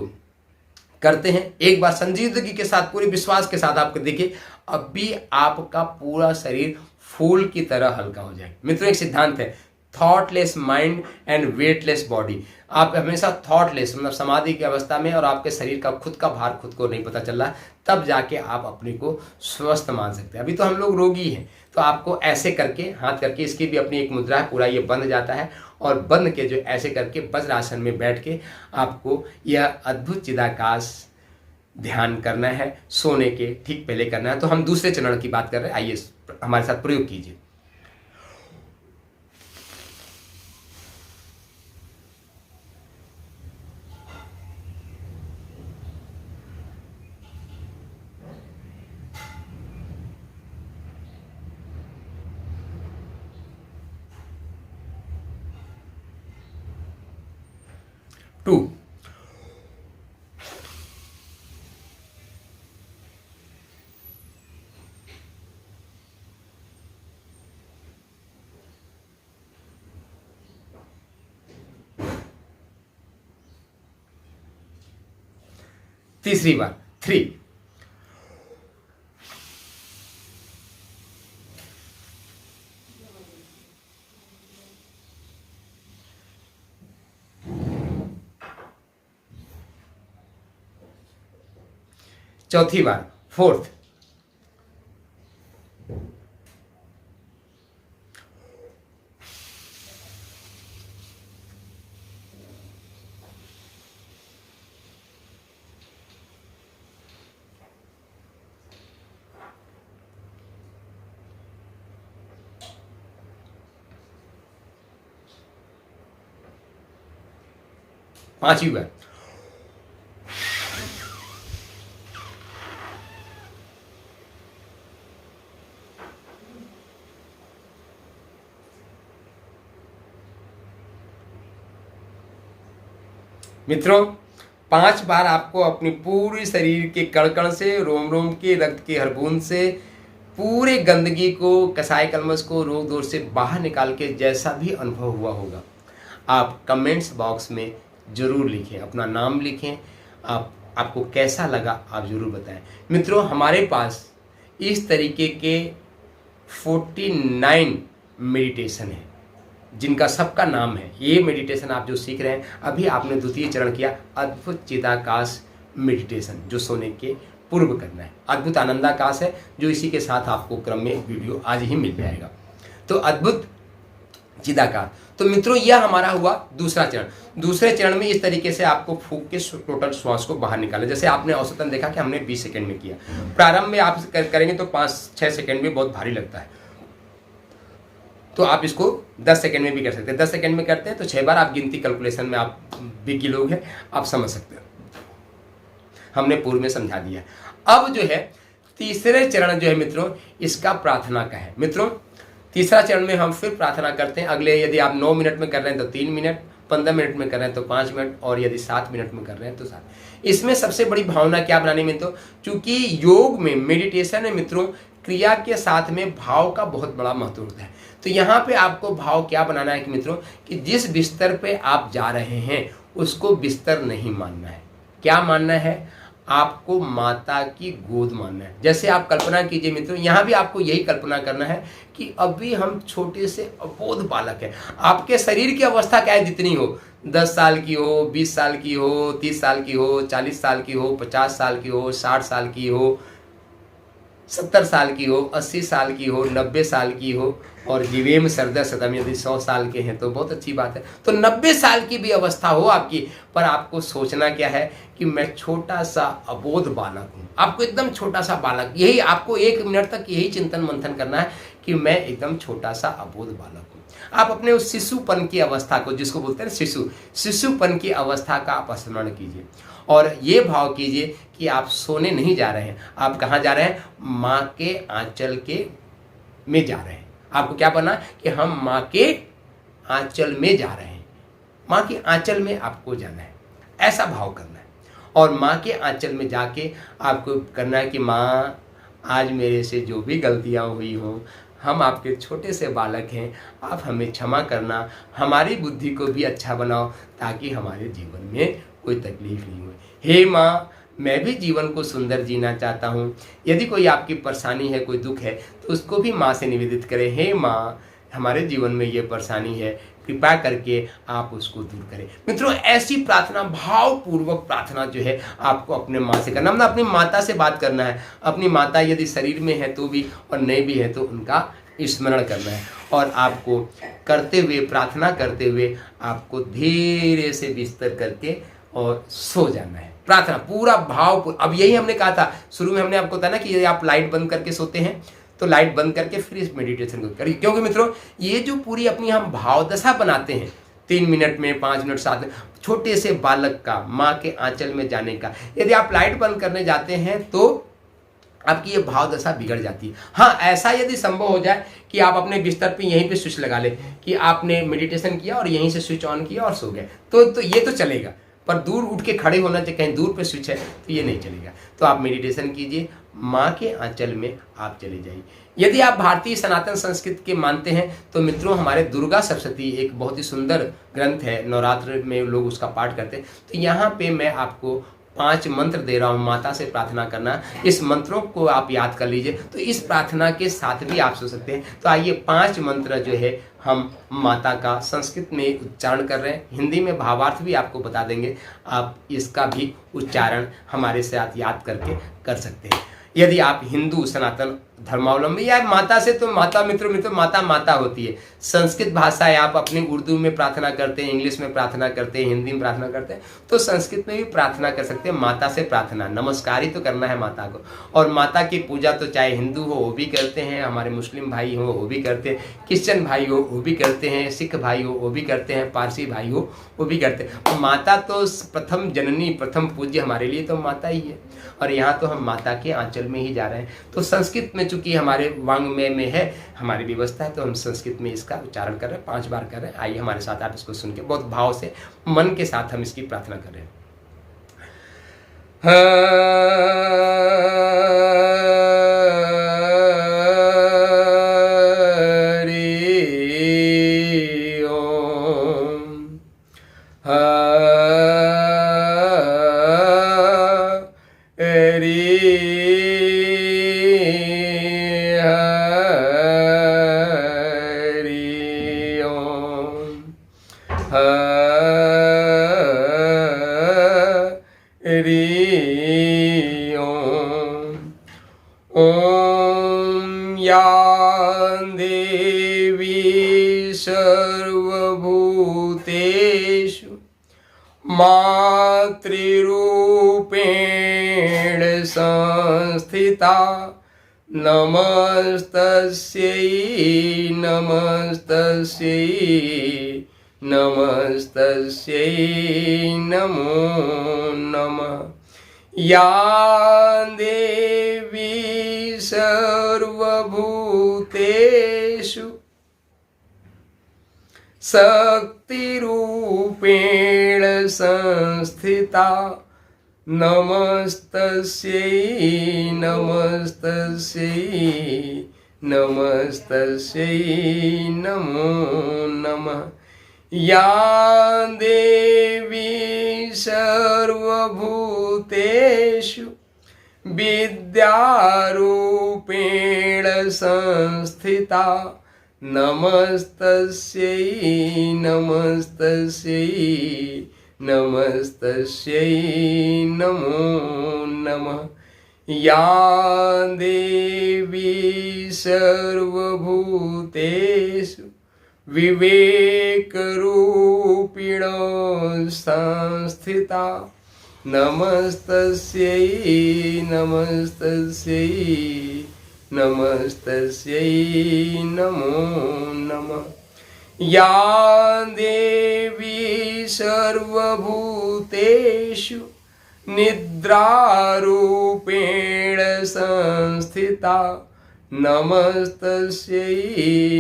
करते हैं। एक बार संजीदगी के साथ, पूरे विश्वास के साथ आपको देखिए, अब भी आपका पूरा शरीर फूल की तरह हल्का हो जाए। मित्रों, एक सिद्धांत है, thoughtless mind and weightless body. आप हमेशा थॉटलेस, मतलब समाधि की अवस्था में, और आपके शरीर का खुद का भार खुद को नहीं पता चल रहा, तब जाके आप अपने को स्वस्थ मान सकते हैं। अभी तो हम लोग रोगी हैं, तो आपको ऐसे करके, हाथ करके, इसकी भी अपनी एक मुद्रा है, पूरा ये बंध जाता है, और बंध के जो ऐसे करके वज्रासन में बैठ के आपको यह अद्भुत चिदाकाश ध्यान करना है, सोने के ठीक पहले करना है। तो हम दूसरे चरण की बात कर रहे हैं, आइए हमारे साथ प्रयोग कीजिए। टू, तीसरी बार 3, 4थी बार 4th, 5वीं बार। मित्रों, 5 बार आपको अपनी पूरी शरीर के कण कण से, रोम रोम के, रक्त के हर बूंद से, पूरे गंदगी को, कसाय कलमश को, रोग दोष से बाहर निकाल के जैसा भी अनुभव हुआ होगा, आप कमेंट्स बॉक्स में जरूर लिखें, अपना नाम लिखें, आपको कैसा लगा आप जरूर बताएं। मित्रों, हमारे पास इस तरीके के 49 मेडिटेशन है, जिनका सबका नाम है। ये मेडिटेशन आप जो सीख रहे हैं, अभी आपने द्वितीय चरण किया, अद्भुत चिदाकाश मेडिटेशन, जो सोने के पूर्व करना है। अद्भुत आनंदाकाश है, जो इसी के साथ आपको क्रम में वीडियो आज ही मिल जाएगा। तो अद्भुत चिदाकाश। तो मित्रों, यह हमारा हुआ दूसरा चरण। दूसरे चरण में इस तरीके से आपको फूंक के टोटल श्वास को बाहर निकालें। जैसे आपने औसतन देखा कि हमने 20 सेकंड में किया। प्रारंभ में आप करेंगे तो 5-6 सेकंड में बहुत भारी लगता है, तो आप इसको 10 सेकंड में भी कर सकते हैं। 10 सेकंड में करते हैं तो 6 बार। आप गिनती कैलकुलेशन में आप बिगी लोग हैं, आप समझ सकते हैं, हमने पूर्व में समझा दिया। अब जो है तीसरे चरण जो है मित्रों, इसका प्रार्थना का है। मित्रों, तीसरा चरण में हम फिर प्रार्थना करते हैं। अगले यदि आप 9 मिनट में कर रहे हैं तो 3 मिनट, 15 मिनट में कर रहे हैं तो 5 मिनट, और यदि 7 मिनट में कर रहे हैं तो 7। इसमें सबसे बड़ी भावना क्या बनानी मित्रों, क्योंकि योग में, मेडिटेशन है मित्रों, क्रिया के साथ में भाव का बहुत बड़ा महत्व होता है। तो यहाँ पे आपको भाव क्या बनाना है कि मित्रों, कि जिस बिस्तर पे आप जा रहे हैं उसको बिस्तर नहीं मानना है। क्या मानना है, आपको माता की गोद मानना है। जैसे आप कल्पना कीजिए मित्रों, यहाँ भी आपको यही कल्पना करना है कि अभी हम छोटे से अबोध बालक हैं। आपके शरीर की अवस्था क्या है, जितनी हो, 10 साल की हो, 20 साल की हो, 30 साल की हो, 40 साल की हो, 50 साल की हो, 60 साल की हो, 70 साल की हो, 80 साल की हो, 90 साल की हो, और जीवेम शरदा शतम, यदि 100 साल के हैं तो बहुत अच्छी बात है। तो 90 साल की भी अवस्था हो आपकी, पर आपको सोचना क्या है कि मैं छोटा सा अबोध बालक हूँ। आपको एकदम छोटा सा बालक, यही आपको 1 मिनट तक यही चिंतन मंथन करना है कि मैं एकदम छोटा सा अबोध बालक हूँ। आप अपने उस शिशुपन की अवस्था को, जिसको बोलते हैं शिशुपन की अवस्था का आप स्मरण कीजिए और ये भाव कीजिए कि आप सोने नहीं जा रहे हैं। आप कहाँ जा रहे हैं? माँ के आंचल के में जा रहे हैं। आपको क्या बनना कि हम माँ के आंचल में जा रहे हैं, माँ के आंचल में आपको जाना है, ऐसा भाव करना है। और माँ के आंचल में जाके आपको करना है कि माँ, आज मेरे से जो भी गलतियाँ हुई हों, हम आपके छोटे से बालक हैं, आप हमें क्षमा करना, हमारी बुद्धि को भी अच्छा बनाओ ताकि हमारे जीवन में कोई तकलीफ नहीं हो। हे माँ, मैं भी जीवन को सुंदर जीना चाहता हूँ। यदि कोई आपकी परेशानी है, कोई दुख है, तो उसको भी माँ से निवेदित करें। हे माँ, हमारे जीवन में ये परेशानी है, कृपा करके आप उसको दूर करें। मित्रों, ऐसी प्रार्थना, भावपूर्वक प्रार्थना जो है आपको अपने माँ से करना, मतलब अपनी माता से बात करना है। अपनी माता यदि शरीर में है तो भी, और नहीं भी है तो उनका स्मरण करना है। और आपको करते हुए, प्रार्थना करते हुए आपको धीरे से बिस्तर करके और सो जाना है। प्रार्थना पूरा भाव। अब यही हमने कहा था शुरू में, हमने आपको बताया ना कि यदि आप लाइट बंद करके सोते हैं तो लाइट बंद करके फिर इस मेडिटेशन को करिए। क्योंकि मित्रों, ये जो पूरी अपनी हम भाव दशा बनाते हैं 3 मिनट में, 5 मिनट, 7 मिनट, छोटे से बालक का माँ के आंचल में जाने का, यदि आप लाइट बंद करने जाते हैं तो आपकी ये भाव दशा बिगड़ जाती है। हाँ, ऐसा यदि संभव हो जाए कि आप अपने बिस्तर पे यहीं पे स्विच लगा ले कि आपने मेडिटेशन किया और यहीं से स्विच ऑन किया और सो गए, तो ये तो चलेगा। पर दूर उठ के खड़े होना चाहिए, कहीं दूर पे स्विच है तो ये नहीं चलेगा। तो आप मेडिटेशन कीजिए, माँ के आंचल में आप चले जाइए। यदि आप भारतीय सनातन संस्कृति के मानते हैं तो मित्रों, हमारे दुर्गा सप्तशती एक बहुत ही सुंदर ग्रंथ है, नवरात्र में लोग उसका पाठ करते हैं। तो यहाँ पे मैं आपको 5 मंत्र दे रहा हूँ, माता से प्रार्थना करना। इस मंत्रों को आप याद कर लीजिए, तो इस प्रार्थना के साथ भी आप सो सकते हैं। तो आइए 5 मंत्र जो है हम माता का संस्कृत में उच्चारण कर रहे हैं, हिंदी में भावार्थ भी आपको बता देंगे। आप इसका भी उच्चारण हमारे साथ याद करके कर सकते हैं। यदि आप हिंदू सनातन धर्मावलंबी या माता से, तो माता मित्रों माता माता होती है। संस्कृत भाषा है, आप अपनी उर्दू में प्रार्थना करते हैं, इंग्लिश में प्रार्थना करते हैं, हिंदी में प्रार्थना करते हैं, तो संस्कृत में भी प्रार्थना कर सकते हैं। माता से प्रार्थना, नमस्कार ही तो करना है माता को। और माता की पूजा तो चाहे हिंदू हो वो भी करते हैं, हमारे मुस्लिम भाई हो वो भी करते हैं, क्रिश्चियन भाई हो वो भी करते हैं, सिख भाई हो वो भी करते हैं, पारसी भाई हो वो भी करते हैं। माता तो प्रथम जननी, प्रथम पूज्य हमारे लिए तो माता ही है। और यहाँ तो हम माता के आंचल में ही जा रहे हैं। तो संस्कृत में चूंकि हमारे वांग्मय में है, हमारी व्यवस्था है, तो हम संस्कृत में इसका उच्चारण कर रहे हैं, 5 बार कर रहे हैं। आइए हमारे साथ आप इसको सुन के बहुत भाव से, मन के साथ हम इसकी प्रार्थना कर रहे हैं। ओम या देवी सर्वभूतेषु मातृरूपेण संस्थिता नमस्तस्यै नमस्तस्यै नमस्तस्यै नमो नमः। या देवी सर्वभूतेषु शक्तिरूपेण संस्थिता नमस्तस्यै नमस्तस्यै नमस्तस्यै नमो नमः। या देवी सर्वभूतेषु विद्यारूपेण संस्थिता नमस्तस्यै नमस्तस्यै नमस्तस्यै नमो नमः। या देवी सर्वभूतेषु विवेकरूपिण संस्थिता नमस्तस्यै नमस्तस्यै नमस्तस्यै नमो नमः। या देवी सर्वभूतेषु निद्रारूपेण संस्थिता नमस्तस्यै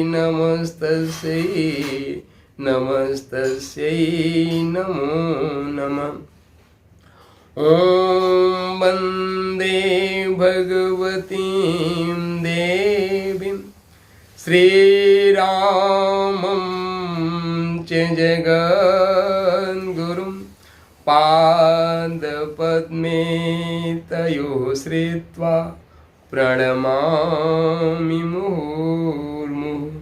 नमस्तस्यै नमस्तस्यै नमो नमः। ॐ वन्दे भगवतीं देवीं श्रीरामं च जगद्गुरुं पादपद्मे तयोः श्रित्वा प्रणमामि मुहुर्मुहुः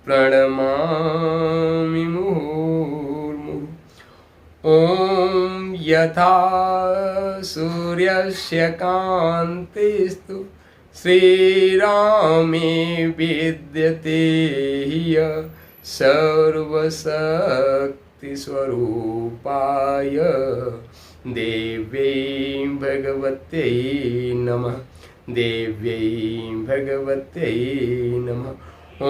प्रणमामि मुहुर्मुहुः। ॐ यथा सूर्यस्य कान्तिस्तु श्रीरामे विद्यते ह्यः सर्वशक्तिस्वरूपाय देव्यै भगवत्यै नमः देव्यै भगवत्यै नमः। ॐ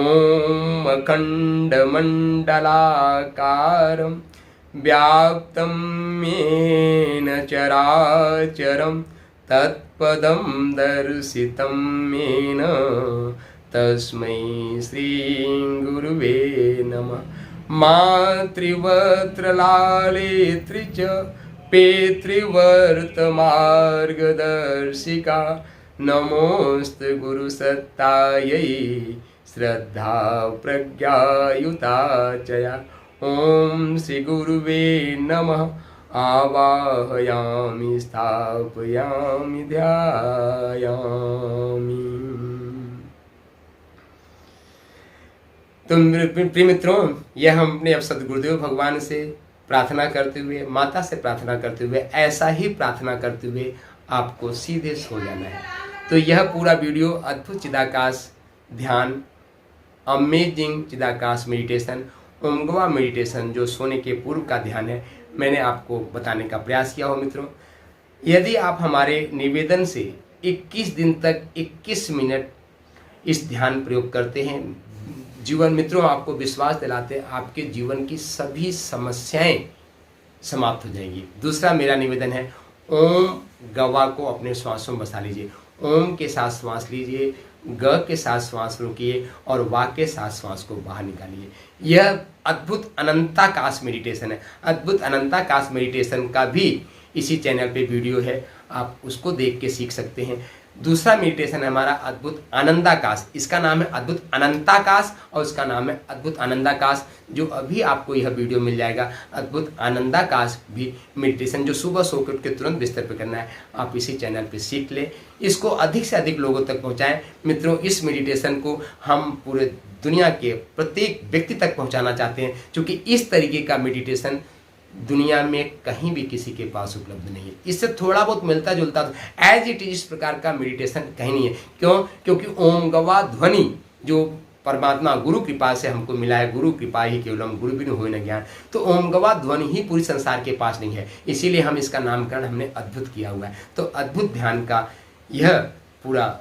अखण्डमण्डलाकारं व्याप्तं येन चराचरं तत्पदं दर्शितं येन तस्मै श्रीगुरुवे नमः। मातृवक्त्रलालेत्री च पितृवर्तमार्गदर्शिका नमोऽस्तु गुरुसत्तायै श्रद्धा प्रज्ञायुता च या। ॐ श्रीगुरुवे नमः। आवाहयामि स्थापयामि ध्यायामि। तो प्रिय मित्रों, यह हम अपने अब सद्गुरुदेव भगवान से प्रार्थना करते हुए, माता से प्रार्थना करते हुए, ऐसा ही प्रार्थना करते हुए आपको सीधे सो जाना है। तो यह पूरा वीडियो अद्भुत चिदाकाश ध्यान, अमेजिंग चिदाकाश मेडिटेशन, ओमगवा मेडिटेशन जो सोने के पूर्व का ध्यान है, मैंने आपको बताने का प्रयास किया हो। मित्रों, यदि आप हमारे निवेदन से 21 दिन तक 21 मिनट इस ध्यान प्रयोग करते हैं, जीवन मित्रों आपको विश्वास दिलाते हैं आपके जीवन की सभी समस्याएं समाप्त हो जाएंगी। दूसरा मेरा निवेदन है, ओम गवा को अपने श्वासों में बसा लीजिए। ओम के साथ श्वास लीजिए, ग के साथ श्वास रोकिए और वा के साथ श्वास को बाहर निकालिए। यह अद्भुत अनंताकाश मेडिटेशन है। अद्भुत अनंताकाश मेडिटेशन का भी इसी चैनल पे वीडियो है, आप उसको देख के सीख सकते हैं। दूसरा मेडिटेशन है हमारा अद्भुत आनंदाकाश, इसका नाम है अद्भुत अनंताकाश और उसका नाम है अद्भुत आनंदाकाश, जो अभी आपको यह वीडियो मिल जाएगा। अद्भुत आनंदाकाश भी मेडिटेशन जो सुबह सोकर के तुरंत बिस्तर पर करना है, आप इसी चैनल पे सीख लें। इसको अधिक से अधिक लोगों तक पहुंचाएं। मित्रों, इस मेडिटेशन को हम पूरे दुनिया के प्रत्येक व्यक्ति तक पहुंचाना चाहते हैं, क्योंकि इस तरीके का मेडिटेशन दुनिया में कहीं भी किसी के पास उपलब्ध नहीं है। इससे थोड़ा बहुत मिलता जुलता तो एज इट इज प्रकार का मेडिटेशन कहीं नहीं है। क्यों? क्योंकि ओम गवा ध्वनि जो परमात्मा गुरु कृपा से हमको मिला है, गुरु कृपा ही केवलम गुरु बिनु होय न ज्ञान, तो ओम गवा ध्वनि ही पूरी संसार के पास नहीं है, इसीलिए हम इसका नामकरण हमने अद्भुत किया हुआ है। तो अद्भुत ध्यान का यह पूरा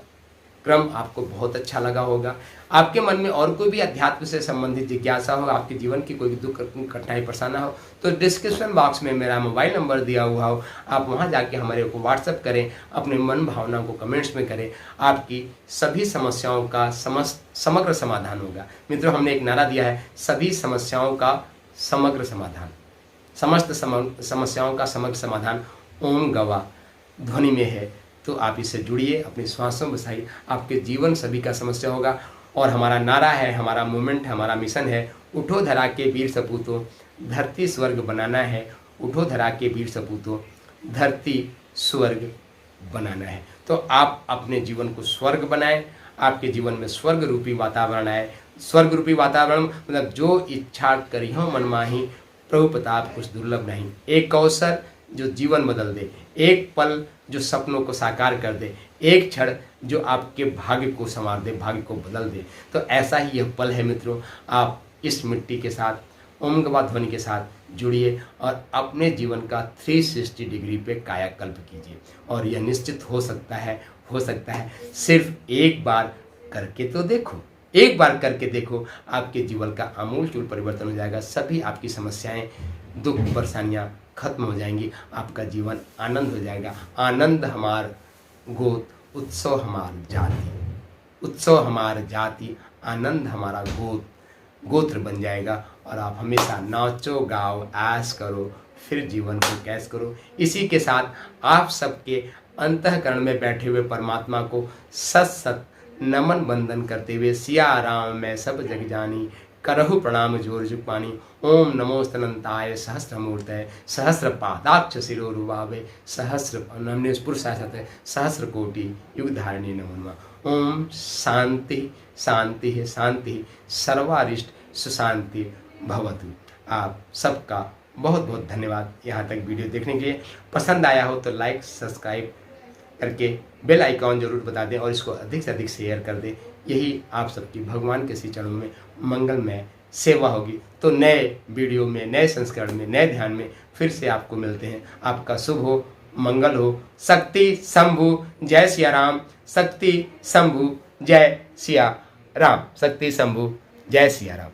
क्रम आपको बहुत अच्छा लगा होगा। आपके मन में और कोई भी अध्यात्म से संबंधित जिज्ञासा हो, आपके जीवन की कोई भी दुख कठिनाई परेशानी हो, तो डिस्क्रिप्शन बॉक्स में मेरा मोबाइल नंबर दिया हुआ हो, आप वहां जाके हमारे को व्हाट्सएप करें, अपने मन भावना को कमेंट्स में करें, आपकी सभी समस्याओं का समग्र समाधान होगा। मित्रों, हमने एक नारा दिया है, सभी समस्याओं का समग्र समाधान, समस्त समस्याओं का समग्र समाधान ओम गवा ध्वनि में है। तो आप इससे जुड़िए, अपनी श्वासों में बसाइए, आपके जीवन सभी का समस्या होगा। और हमारा नारा है, हमारा मूवमेंट, हमारा मिशन है, उठो धरा के वीर सपूतों, धरती स्वर्ग बनाना है। उठो धरा के वीर सपूतों, धरती स्वर्ग बनाना है। तो आप अपने जीवन को स्वर्ग बनाएं, आपके जीवन में स्वर्ग रूपी वातावरण आए। स्वर्ग रूपी वातावरण मतलब जो इच्छा करियो मन माही, प्रभु प्रताप कुछ दुर्लभ नहीं। एक अवसर जो जीवन बदल दे, एक पल जो सपनों को साकार कर दे, एक क्षण जो आपके भाग्य को संवार दे, भाग्य को बदल दे। तो ऐसा ही यह पल है मित्रों। आप इस मिट्टी के साथ, ओम गवा ध्वनि के साथ जुड़िए और अपने जीवन का 360 डिग्री पे कायाकल्प कीजिए। और यह निश्चित हो सकता है। सिर्फ एक बार करके तो देखो, एक बार करके देखो, आपके जीवन का आमूलचूल परिवर्तन हो जाएगा। सभी आपकी समस्याएं, दुख, परेशानियां खत्म हो जाएंगी। आपका जीवन आनंद हो जाएगा। आनंद हमार गोत, उत्सव हमार जाति, उत्सव हमार जाति, आनंद हमारा गोत्र बन जाएगा। और आप हमेशा नाचो, गाओ, ऐश करो, फिर जीवन को कैश करो। इसी के साथ आप सबके अंतःकरण में बैठे हुए परमात्मा को सत नमन बंदन करते हुए, सिया राम मैं सब जग जानी, करहु प्रणाम जोर जुग पानी। ओम नमो स्तनंताय सहस्रमूर्तये, सहस्र पादाक्ष शिरोरुबावे, सहस्र सहस्र कोटि युग धारिणी नमो नमः। ओम शांति शांति शांति, सर्वारिष्ट सुशांति भवतु। आप सबका बहुत बहुत धन्यवाद यहाँ तक वीडियो देखने के लिए। पसंद आया हो तो लाइक, सब्सक्राइब करके बेल आइकॉन जरूर बता दें और इसको अधिक से अधिक शेयर कर दें। यही आप सबकी भगवान के श्री चरणों में मंगलमय सेवा होगी। तो नए वीडियो में, नए संस्करण में, नए ध्यान में फिर से आपको मिलते हैं। आपका शुभ हो, मंगल हो। शक्ति शंभु जय सिया राम, शक्ति शंभु जय सिया राम, शक्ति शंभु जय सिया राम।